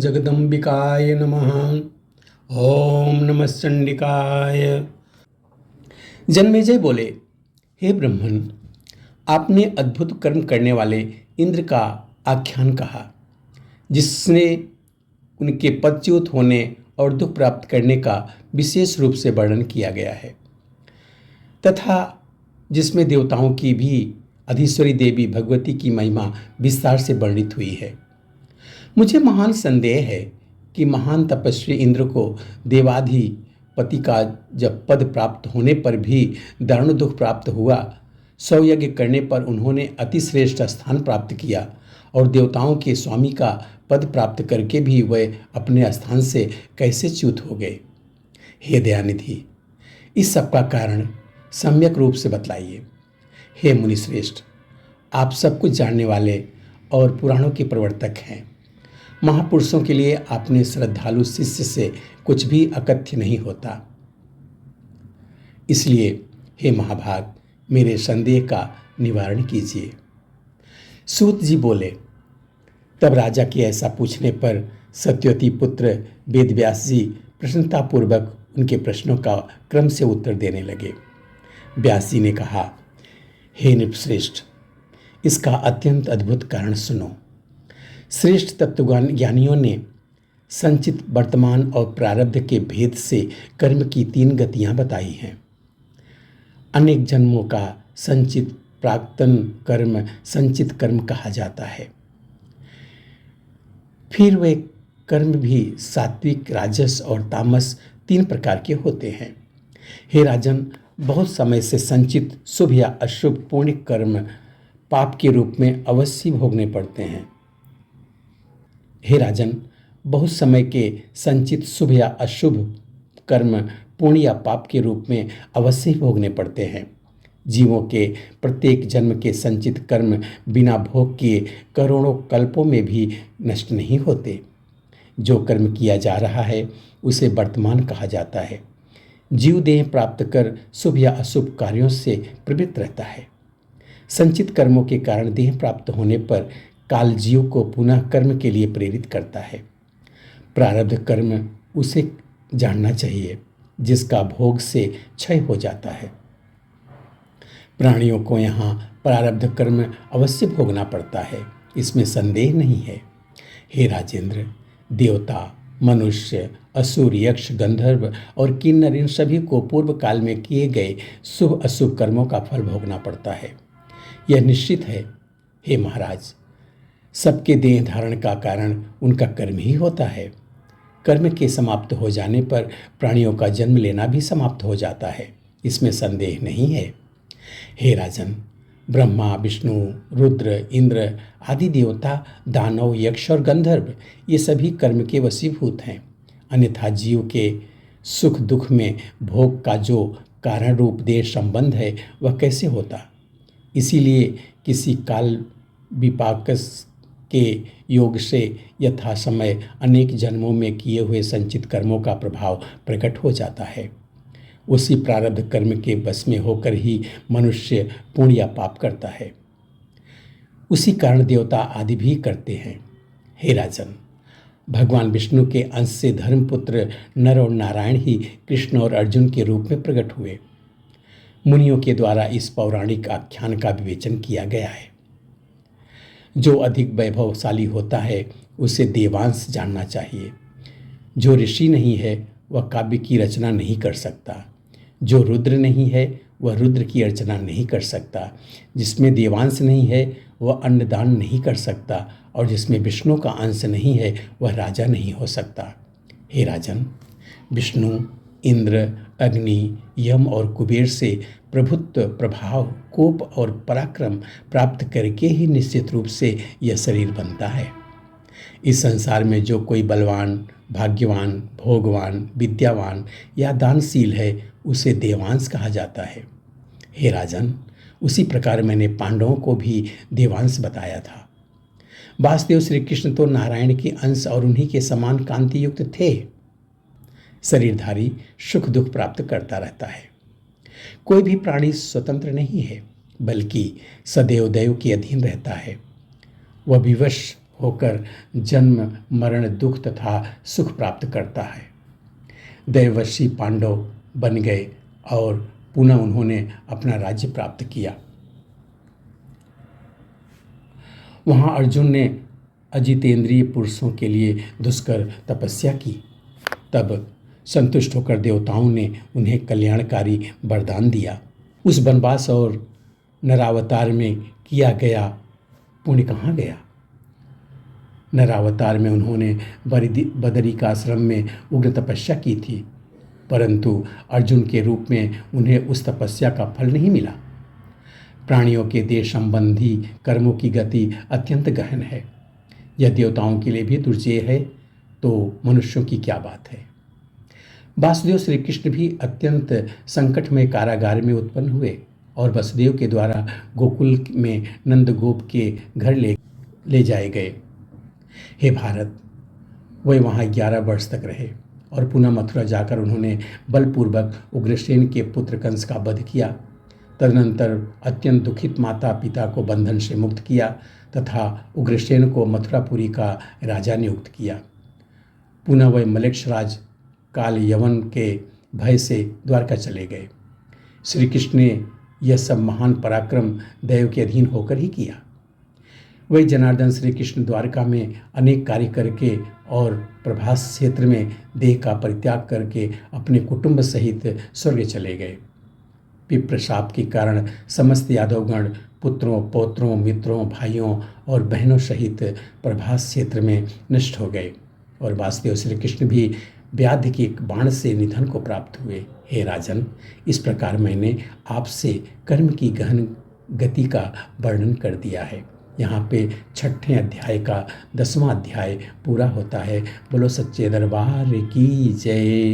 जगदम्बिकाय नमः। ओम नमः चंडिकाय। जन्मेजय बोले, हे ब्रह्मन, आपने अद्भुत कर्म करने वाले इंद्र का आख्यान कहा, जिसने उनके पदच्युत होने और दुख प्राप्त करने का विशेष रूप से वर्णन किया गया है, तथा जिसमें देवताओं की भी अधीश्वरी देवी भगवती की महिमा विस्तार से वर्णित हुई है। मुझे महान संदेह है कि महान तपस्वी इंद्र को देवाधिपति का जब पद प्राप्त होने पर भी दारुण दुख प्राप्त हुआ, 100 यज्ञ करने पर उन्होंने अतिश्रेष्ठ स्थान प्राप्त किया और देवताओं के स्वामी का पद प्राप्त करके भी वह अपने स्थान से कैसे च्युत हो गए। हे दयानिधि, इस सब का कारण सम्यक रूप से बतलाइए। हे मुनिश्रेष्ठ, आप सब कुछ जानने वाले और पुराणों के प्रवर्तक हैं। महापुरुषों के लिए आपने श्रद्धालु शिष्य से कुछ भी अकथ्य नहीं होता। इसलिए हे महाभाग, मेरे संदेह का निवारण कीजिए। सूत जी बोले, तब राजा के ऐसा पूछने पर सत्यवती पुत्र वेदव्यास जी प्रसन्नतापूर्वक उनके प्रश्नों का क्रम से उत्तर देने लगे। व्यास जी ने कहा, हे नृपश्रेष्ठ, इसका अत्यंत अद्भुत कारण सुनो। श्रेष्ठ तत्वज्ञानियों ने संचित, वर्तमान और प्रारब्ध के भेद से कर्म की 3 गतियां बताई हैं। अनेक जन्मों का संचित प्राक्तन कर्म संचित कर्म कहा जाता है। फिर वे कर्म भी सात्विक, राजस और तामस 3 प्रकार के होते हैं। हे राजन, बहुत समय से संचित शुभ या अशुभ पुण्य कर्म पाप के रूप में अवश्य भोगने पड़ते हैं। हे राजन, बहुत समय के संचित शुभ या अशुभ कर्म पुण्य या पाप के रूप में अवश्य ही भोगने पड़ते हैं। जीवों के प्रत्येक जन्म के संचित कर्म बिना भोग किए करोड़ों कल्पों में भी नष्ट नहीं होते। जो कर्म किया जा रहा है उसे वर्तमान कहा जाता है। जीव देह प्राप्त कर शुभ या अशुभ कार्यों से प्रवृत्त रहता है। संचित कर्मों के कारण देह प्राप्त होने पर काल जीव को पुनः कर्म के लिए प्रेरित करता है। प्रारब्ध कर्म उसे जानना चाहिए जिसका भोग से क्षय हो जाता है। प्राणियों को यहाँ प्रारब्ध कर्म अवश्य भोगना पड़ता है, इसमें संदेह नहीं है। हे राजेंद्र, देवता, मनुष्य, असुर, यक्ष, गंधर्व और किन्नर, इन सभी को पूर्व काल में किए गए शुभ अशुभ कर्मों का फल भोगना पड़ता है। यह निश्चित है। हे महाराज, सबके देह धारण का कारण उनका कर्म ही होता है। कर्म के समाप्त हो जाने पर प्राणियों का जन्म लेना भी समाप्त हो जाता है, इसमें संदेह नहीं है। हे राजन, ब्रह्मा, विष्णु, रुद्र, इंद्र आदि देवता, दानव, यक्ष और गंधर्व ये सभी कर्म के वशीभूत हैं। अन्यथा जीव के सुख दुख में भोग का जो कारण रूप देह संबंध है वह कैसे होता। इसीलिए किसी काल विपाकस के योग से यथा समय अनेक जन्मों में किए हुए संचित कर्मों का प्रभाव प्रकट हो जाता है। उसी प्रारब्ध कर्म के बस में होकर ही मनुष्य पुण्य या पाप करता है। उसी कारण देवता आदि भी करते हैं। हे राजन, भगवान विष्णु के अंश से धर्मपुत्र नर और नारायण ही कृष्ण और अर्जुन के रूप में प्रकट हुए। मुनियों के द्वारा इस पौराणिक आख्यान का विवेचन किया गया है। जो अधिक वैभवशाली होता है उसे देवांश जानना चाहिए। जो ऋषि नहीं है वह काव्य की रचना नहीं कर सकता। जो रुद्र नहीं है वह रुद्र की अर्चना नहीं कर सकता। जिसमें देवांश नहीं है वह अन्नदान नहीं कर सकता, और जिसमें विष्णु का अंश नहीं है वह राजा नहीं हो सकता। हे राजन, विष्णु, इंद्र, अग्नि, यम और कुबेर से प्रभुत्व, प्रभाव, कोप और पराक्रम प्राप्त करके ही निश्चित रूप से यह शरीर बनता है। इस संसार में जो कोई बलवान, भाग्यवान, भोगवान, विद्यावान या दानशील है उसे देवांश कहा जाता है। हे राजन, उसी प्रकार मैंने पांडवों को भी देवांश बताया था। वासुदेव श्री कृष्ण तो नारायण के अंश और उन्हीं के समान कांति युक्त थे। शरीरधारी सुख दुख प्राप्त करता रहता है। कोई भी प्राणी स्वतंत्र नहीं है, बल्कि सदैव दैव के अधीन रहता है। वह विवश होकर जन्म मरण दुख तथा सुख प्राप्त करता है। दैवशी पांडव बन गए और पुनः उन्होंने अपना राज्य प्राप्त किया। वहाँ अर्जुन ने अजितेंद्रिय पुरुषों के लिए दुष्कर तपस्या की। तब संतुष्ट होकर देवताओं ने उन्हें कल्याणकारी वरदान दिया। उस वनवास और नरावतार में किया गया पुण्य कहाँ गया? नरावतार में उन्होंने बदरिकाश्रम में उग्र तपस्या की थी, परंतु अर्जुन के रूप में उन्हें उस तपस्या का फल नहीं मिला। प्राणियों के देह संबंधी कर्मों की गति अत्यंत गहन है। यह देवताओं के लिए भी दुर्जय है तो मनुष्यों की क्या बात है। वासुदेव श्री कृष्ण भी अत्यंत संकटमय कारागार में उत्पन्न हुए और वसुदेव के द्वारा गोकुल में नंदगोप के घर ले जाए गए। हे भारत, वे वहाँ 11 वर्ष तक रहे और पुनः मथुरा जाकर उन्होंने बलपूर्वक उग्रसेन के पुत्र कंस का वध किया। तदनंतर अत्यंत दुखित माता पिता को बंधन से मुक्त किया तथा उग्रसेन को मथुरापुरी का राजा नियुक्त किया। पुनः वह मलेक्षराज काल यवन के भय से द्वारका चले गए। श्री कृष्ण ने यह सब महान पराक्रम दैव के अधीन होकर ही किया। वही जनार्दन श्री कृष्ण द्वारका में अनेक कार्य करके और प्रभास क्षेत्र में देह का परित्याग करके अपने कुटुंब सहित स्वर्ग चले गए। विप्रशाप के कारण समस्त यादवगण पुत्रों पौत्रों मित्रों भाइयों और बहनों सहित प्रभास क्षेत्र में नष्ट हो गए और वासुदेव श्री कृष्ण भी व्याधि के बाण से निधन को प्राप्त हुए। हे राजन, इस प्रकार मैंने आपसे कर्म की गहन गति का वर्णन कर दिया है। यहाँ पे 6ठे अध्याय का 10वां अध्याय पूरा होता है। बोलो सच्चे दरबार की जय।